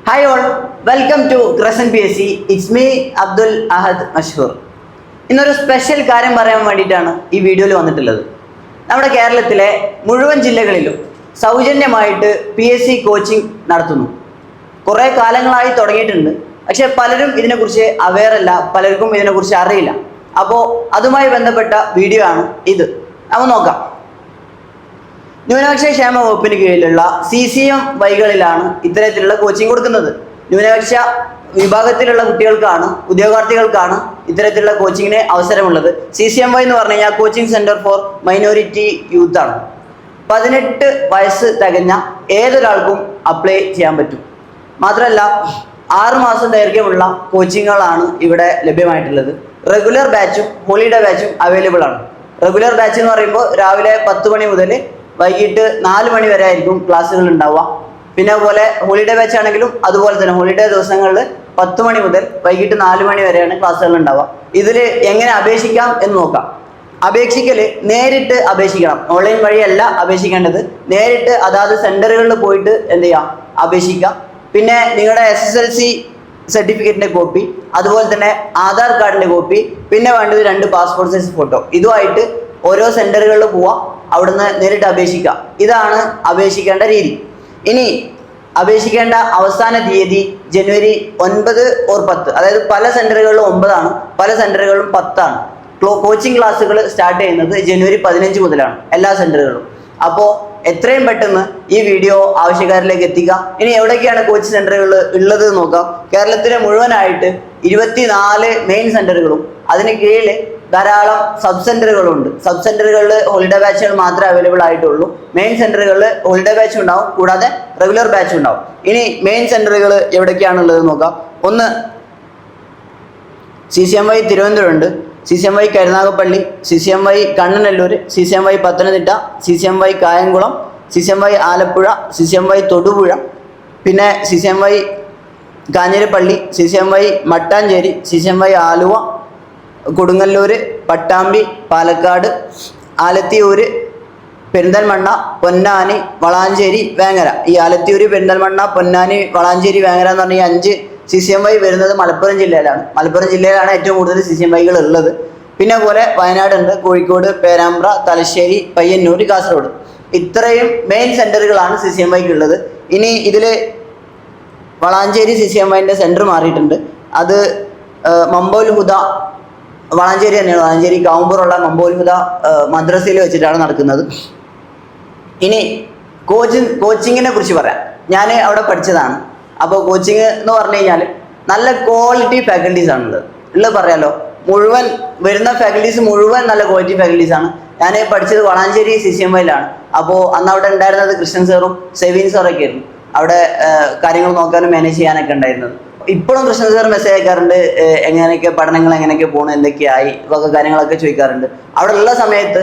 Hi all, welcome to Crescent PSC. It's me Abdul Ahad Mashhur. ഇന്നൊരു special കാര്യം പറയാൻ വേണ്ടിയിട്ടാണ് ഈ വീഡിയോയിൽ വന്നിട്ടുള്ളത്. നമ്മുടെ കേരളത്തിലെ മുഴുവൻ ജില്ലകളിലും സൗജന്യമായിട്ട് PSC കോച്ചിങ് നടത്തുന്നു. കുറേ കാലങ്ങളായി തുടങ്ങിയിട്ടുണ്ട്. പക്ഷേ പലരും ഇതിനെക്കുറിച്ച് അവെയർ അല്ല, പലർക്കും ഇതിനെക്കുറിച്ച് അറിയില്ല. അപ്പോൾ അതുമായി ബന്ധപ്പെട്ട വീഡിയോ ആണ് ഇത്. നമുക്ക് നോക്കാം. ന്യൂനപക്ഷ ക്ഷേമ വകുപ്പിന് കീഴിലുള്ള CCM വൈകളിലാണ് ഇത്തരത്തിലുള്ള കോച്ചിങ് കൊടുക്കുന്നത്. ന്യൂനപക്ഷ വിഭാഗത്തിലുള്ള കുട്ടികൾക്കാണ്, ഉദ്യോഗാർത്ഥികൾക്കാണ് ഇത്തരത്തിലുള്ള കോച്ചിങ്ങിന് അവസരമുള്ളത്. CCMY എന്ന് പറഞ്ഞു കഴിഞ്ഞാൽ coaching centre for minority youth ആണ്. 18 വയസ്സ് തികഞ്ഞ ഏതൊരാൾക്കും അപ്ലൈ ചെയ്യാൻ പറ്റും. മാത്രമല്ല 6 മാസം ദൈർഘ്യമുള്ള കോച്ചിങ്ങുകളാണ് ഇവിടെ ലഭ്യമായിട്ടുള്ളത്. റെഗുലർ ബാച്ചും ഹോളിഡേ ബാച്ചും അവൈലബിൾ ആണ്. റെഗുലർ ബാച്ച് എന്ന് പറയുമ്പോൾ രാവിലെ 10 മണി മുതൽ വൈകിട്ട് 4 മണി വരെ ആയിരിക്കും ക്ലാസ്സുകൾ ഉണ്ടാവുക. പിന്നെ അതുപോലെ ഹോളിഡേ ബാച്ച് ആണെങ്കിലും അതുപോലെ തന്നെ ഹോളിഡേ ദിവസങ്ങളിൽ 10 മണി മുതൽ വൈകിട്ട് 4 മണി വരെയാണ് ക്ലാസ്സുകൾ ഉണ്ടാവുക. ഇതിൽ എങ്ങനെ അപേക്ഷിക്കാം എന്ന് നോക്കാം. അപേക്ഷിക്കൽ നേരിട്ട് അപേക്ഷിക്കണം, ഓൺലൈൻ വഴിയല്ല അപേക്ഷിക്കേണ്ടത്. നേരിട്ട് അതാത് സെൻറ്ററുകളിൽ പോയിട്ട് എന്ത് ചെയ്യാം, അപേക്ഷിക്കാം. പിന്നെ നിങ്ങളുടെ SSLC സർട്ടിഫിക്കറ്റിൻ്റെ കോപ്പി, അതുപോലെ തന്നെ ആധാർ കാർഡിൻ്റെ കോപ്പി, പിന്നെ വേണ്ടത് 2 പാസ്പോർട്ട് സൈസ് ഫോട്ടോ. ഇതുമായിട്ട് ഓരോ സെൻറ്ററുകളിൽ പോവാം, അവിടുന്ന് നേരിട്ട് അപേക്ഷിക്കാം. ഇതാണ് അപേക്ഷിക്കേണ്ട രീതി. ഇനി അപേക്ഷിക്കേണ്ട അവസാന തീയതി ജനുവരി 9 or 10. അതായത് പല സെൻറ്ററുകളിലും 9 ആണ്, പല സെൻറ്ററുകളിലും 10 ആണ്. കോച്ചിങ് ക്ലാസ്സുകൾ സ്റ്റാർട്ട് ചെയ്യുന്നത് ജനുവരി 15 മുതലാണ് എല്ലാ സെൻറ്ററുകളിലും. അപ്പോൾ എത്രയും പെട്ടെന്ന് ഈ വീഡിയോ ആവശ്യക്കാരിലേക്ക് എത്തിക്കാം. ഇനി എവിടേക്കാണ് കോച്ചിങ് സെൻറ്ററുകൾ ഉള്ളത് നോക്കാം. കേരളത്തിലെ മുഴുവനായിട്ട് 24 മെയിൻ സെൻറ്ററുകളും അതിന് കീഴിൽ ധാരാളം സബ് സെൻറ്ററുകളുണ്ട്. സബ് സെൻറ്ററുകളിൽ ഹോളിഡേ ബാച്ചുകൾ മാത്രമേ അവൈലബിൾ ആയിട്ടുള്ളൂ. മെയിൻ സെൻറ്ററുകളിൽ ഹോളിഡേ ബാച്ച് ഉണ്ടാവും, കൂടാതെ റെഗുലർ ബാച്ച് ഉണ്ടാവും. ഇനി മെയിൻ സെൻറ്ററുകൾ എവിടേക്കാണുള്ളത് നോക്കാം. ഒന്ന് CCMY തിരുവനന്തപുരം ഉണ്ട്, CCMY Karunagappally, CCMY Kannanallur, CCMY Pathanamthitta, CCMY Kayamkulam, CCMY Alappuzha, CCMY Thodupuzha, പിന്നെ CCMY Kanjirappally, CCMY Mattancherry, CCMY Aluva, Kodungallur, Pattambi, Palakkad, Alathiyur, Perinthalmanna, Ponnani, Valanchery, Vengara. ഈ ആലത്തിയൂർ, പെരിന്തൽമണ്ണ, പൊന്നാനി, വളാഞ്ചേരി, വേങ്ങര എന്ന് പറഞ്ഞാൽ 5 CCMY വരുന്നത് മലപ്പുറം ജില്ലയിലാണ്. മലപ്പുറം ജില്ലയിലാണ് ഏറ്റവും കൂടുതൽ CCMYകൾ ഉള്ളത്. പിന്നെ പോലെ വയനാടുണ്ട്, കോഴിക്കോട്, പേരാമ്പ്ര, തലശ്ശേരി, പയ്യന്നൂർ, കാസർഗോഡ്. ഇത്രയും മെയിൻ സെൻറ്ററുകളാണ് CCMYക്ക് ഉള്ളത്. ഇനി ഇതിൽ വളാഞ്ചേരി CCMYൻ്റെ സെൻറ്റർ മാറിയിട്ടുണ്ട്. അത് മമ്പോൽ ഹുദ, വളാഞ്ചേരി തന്നെയാണ്. വളാഞ്ചേരി കാവുമ്പൂറുള്ള മമ്പോൽ ഹുദ മദ്രസയിൽ വെച്ചിട്ടാണ് നടക്കുന്നത്. ഇനി കോച്ചിങ്ങിനെ കുറിച്ച് പറയാം. ഞാൻ അവിടെ പഠിച്ചതാണ്. അപ്പോൾ കോച്ചിങ് എന്ന് പറഞ്ഞു കഴിഞ്ഞാൽ നല്ല ക്വാളിറ്റി ഫാക്കൽറ്റീസ് ആണുള്ളത്. ഉള്ളത് പറയാലോ, മുഴുവൻ വരുന്ന ഫാക്കൽറ്റീസ് മുഴുവൻ നല്ല ക്വാളിറ്റി ഫാക്കൽറ്റീസാണ്. ഞാൻ പഠിച്ചത് വളാഞ്ചേരി CCMYയിലാണ്. അപ്പോൾ അന്ന് അവിടെ ഉണ്ടായിരുന്നത് കൃഷ്ണൻ സാറും സെവീൻ സാറൊക്കെ ആയിരുന്നു അവിടെ കാര്യങ്ങൾ നോക്കാനും മാനേജ് ചെയ്യാനൊക്കെ ഉണ്ടായിരുന്നത്. ഇപ്പോഴും കൃഷ്ണൻ സാർ മെസ്സേജ് അയക്കാറുണ്ട്, എങ്ങനെയൊക്കെ പഠനങ്ങൾ എങ്ങനെയൊക്കെ പോകണം, എന്തൊക്കെയായി ഇതൊക്കെ കാര്യങ്ങളൊക്കെ ചോദിക്കാറുണ്ട്. അവിടെ ഉള്ള സമയത്ത്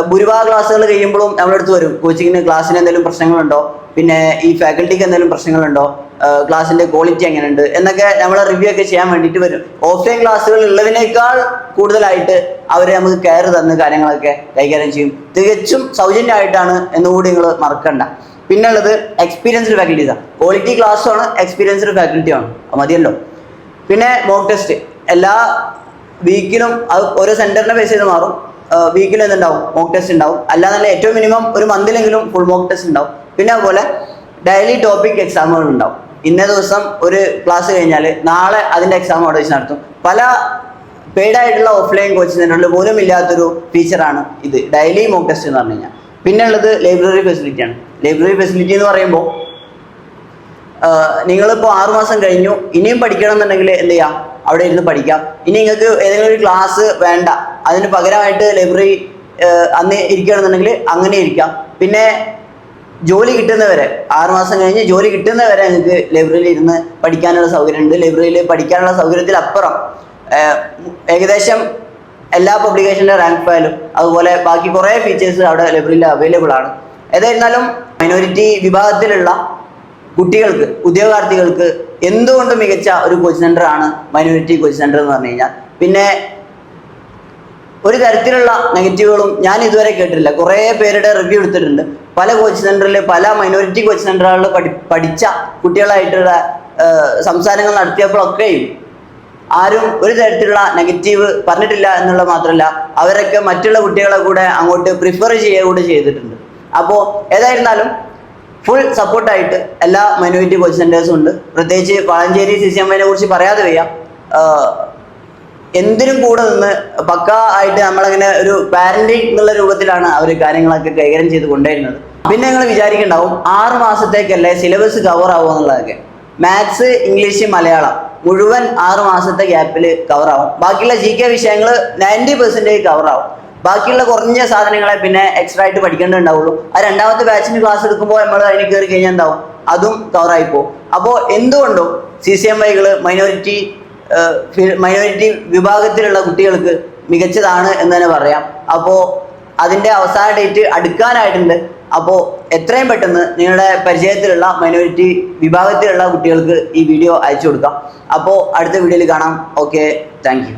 ഭൂരിഭാഗം ക്ലാസ്സുകൾ കഴിയുമ്പോഴും നമ്മളെടുത്ത് വരും, കോച്ചിങ്ങിന് ക്ലാസ്സിന് എന്തെങ്കിലും പ്രശ്നങ്ങളുണ്ടോ, പിന്നെ ഈ ഫാക്കൽറ്റിക്ക് എന്തെങ്കിലും പ്രശ്നങ്ങളുണ്ടോ, ക്ലാസ്സിൻ്റെ ക്വാളിറ്റി എങ്ങനെയുണ്ട് എന്നൊക്കെ നമ്മളെ റിവ്യൂ ഒക്കെ ചെയ്യാൻ വേണ്ടിയിട്ട് വരും. ഓഫ്ലൈൻ ക്ലാസ്സുകൾ ഉള്ളതിനേക്കാൾ കൂടുതലായിട്ട് അവർ നമുക്ക് കെയർ തന്ന് കാര്യങ്ങളൊക്കെ കൈകാര്യം ചെയ്യും. തികച്ചും സൗജന്യമായിട്ടാണ് എന്നുകൂടി നിങ്ങൾ മറക്കണ്ട. പിന്നെ ഉള്ളത് എക്സ്പീരിയൻസ്ഡ് ഫാക്കൽറ്റീസാണ്. ക്വാളിറ്റി ക്ലാസ്സാണ്, എക്സ്പീരിയൻസ്ഡ് ഫാക്കൽറ്റിയാണ്, മതിയല്ലോ. പിന്നെ മോക്ക് ടെസ്റ്റ് എല്ലാ വീക്കിലും, അത് ഓരോ സെൻറ്ററിനെ ബേസ് ചെയ്ത് മാറും. വീക്കിലും എന്തുണ്ടാവും, മോക്ക് ടെസ്റ്റ് ഉണ്ടാവും. അല്ലാതെ ഏറ്റവും മിനിമം ഒരു മന്തിലെങ്കിലും ഫുൾ മോക്ക് ടെസ്റ്റ് ഉണ്ടാവും. പിന്നെ അതുപോലെ ഡെയിലി ടോപ്പിക് എക്സാമുകൾ ഉണ്ടാവും. ഇന്ന ദിവസം ഒരു ക്ലാസ് കഴിഞ്ഞാൽ നാളെ അതിൻ്റെ എക്സാം അവിടെ വെച്ച് നടത്തും. പല പെയ്ഡായിട്ടുള്ള ഓഫ്ലൈൻ കോച്ചിങ് സെൻ്ററിൽ പോലും ഇല്ലാത്തൊരു ഫീച്ചറാണ് ഇത്, ഡെയിലി മോക്ക് ടെസ്റ്റ് എന്ന് പറഞ്ഞു കഴിഞ്ഞാൽ. പിന്നെ ഉള്ളത് ലൈബ്രറി ഫെസിലിറ്റിയാണ്. ലൈബ്രറി ഫെസിലിറ്റി എന്ന് പറയുമ്പോൾ നിങ്ങളിപ്പോൾ 6 മാസം കഴിഞ്ഞു, ഇനിയും പഠിക്കണം എന്നുണ്ടെങ്കിൽ എന്ത് ചെയ്യാം, അവിടെ ഇരുന്ന് പഠിക്കാം. ഇനി നിങ്ങൾക്ക് ഏതെങ്കിലും ഒരു ക്ലാസ് വേണ്ട, അതിന് പകരമായിട്ട് ലൈബ്രറി അന്ന് ഇരിക്കുകയാണെന്നുണ്ടെങ്കിൽ അങ്ങനെ ഇരിക്കാം. പിന്നെ ജോലി കിട്ടുന്നവരെ 6 മാസം കഴിഞ്ഞ് ജോലി കിട്ടുന്നവരെ നിങ്ങൾക്ക് ലൈബ്രറിയിൽ ഇരുന്ന് പഠിക്കാനുള്ള സൗകര്യമുണ്ട്. ലൈബ്രറിയിൽ പഠിക്കാനുള്ള സൗകര്യത്തിലപ്പുറം ഏകദേശം എല്ലാ പബ്ലിക്കേഷൻ്റെ റാങ്ക് ഫയലും അതുപോലെ ബാക്കി കുറേ ഫീച്ചേഴ്സ് അവിടെ ലൈബ്രറിയിൽ അവൈലബിൾ ആണ്. ഏതായിരുന്നാലും മൈനോറിറ്റി വിഭാഗത്തിലുള്ള കുട്ടികൾക്ക്, ഉദ്യോഗാർത്ഥികൾക്ക് എന്തുകൊണ്ടും മികച്ച ഒരു കോച്ചിങ് സെൻ്റർ ആണ് മൈനോറിറ്റി കോച്ചിങ് സെൻ്റർ എന്ന് പറഞ്ഞു കഴിഞ്ഞാൽ. പിന്നെ ഒരു തരത്തിലുള്ള നെഗറ്റീവുകളും ഞാൻ ഇതുവരെ കേട്ടിട്ടില്ല. കുറേ പേരുടെ റിവ്യൂ എടുത്തിട്ടുണ്ട്. പല കോച്ചിങ് സെൻറ്ററിൽ, പല മൈനോറിറ്റി കോച്ചിങ് സെൻറ്ററുകളിൽ പഠിച്ച കുട്ടികളായിട്ടുള്ള സംസാരങ്ങൾ നടത്തിയപ്പോഴൊക്കെയും ആരും ഒരു തരത്തിലുള്ള നെഗറ്റീവ് പറഞ്ഞിട്ടില്ല എന്നുള്ള മാത്രമല്ല, അവരൊക്കെ മറ്റുള്ള കുട്ടികളെ കൂടെ അങ്ങോട്ട് പ്രിഫർ ചെയ്യുക കൂടെ ചെയ്തിട്ടുണ്ട്. അപ്പോൾ ഏതായിരുന്നാലും ഫുൾ സപ്പോർട്ടായിട്ട് എല്ലാ മൈനോറിറ്റി കോച്ചിങ് സെൻറ്റേഴ്സും ഉണ്ട്. പ്രത്യേകിച്ച് വളാഞ്ചേരി CCMY കുറിച്ച് പറയാതെ വയ്യ. എന്തിനും കൂടെ നിന്ന് പക്ക ആയിട്ട് നമ്മളങ്ങനെ ഒരു പാരന്റിങ് എന്നുള്ള രൂപത്തിലാണ് അവർ കാര്യങ്ങളൊക്കെ കൈകാര്യം ചെയ്ത് കൊണ്ടുവരുന്നത്. പിന്നെ നിങ്ങൾ വിചാരിക്കുന്നുണ്ടാവും 6 മാസത്തേക്കല്ലേ സിലബസ് കവർ ആവുക എന്നുള്ളതൊക്കെ. മാത്സ്, ഇംഗ്ലീഷ്, മലയാളം മുഴുവൻ 6 മാസത്തെ ഗ്യാപ്പിൽ കവർ ആവും. ബാക്കിയുള്ള GK വിഷയങ്ങൾ 90% കവർ ആവും. ബാക്കിയുള്ള കുറഞ്ഞ സാധനങ്ങളെ പിന്നെ എക്സ്ട്രാ ആയിട്ട് പഠിക്കേണ്ടതുണ്ടാവുള്ളൂ. ആ രണ്ടാമത്തെ ബാച്ചിന് ക്ലാസ് എടുക്കുമ്പോൾ നമ്മൾ അതിന് കയറി കഴിഞ്ഞാൽ എന്താവും, അതും കവറായിപ്പോ. അപ്പോൾ എന്തുകൊണ്ടും CCMYകൾ മൈനോറിറ്റി വിഭാഗത്തിലുള്ള കുട്ടികൾക്ക് മികച്ചതാണ് എന്ന് തന്നെ പറയാം. അപ്പോൾ അതിൻ്റെ അവസാന ഡേറ്റ് അടുക്കാനായിട്ടുണ്ട്. അപ്പോൾ എത്രയും പെട്ടെന്ന് നിങ്ങളുടെ പരിചയത്തിലുള്ള മൈനോറിറ്റി വിഭാഗത്തിലുള്ള കുട്ടികൾക്ക് ഈ വീഡിയോ അയച്ചു കൊടുക്കാം. അപ്പോൾ അടുത്ത വീഡിയോയിൽ കാണാം. Okay, thank you.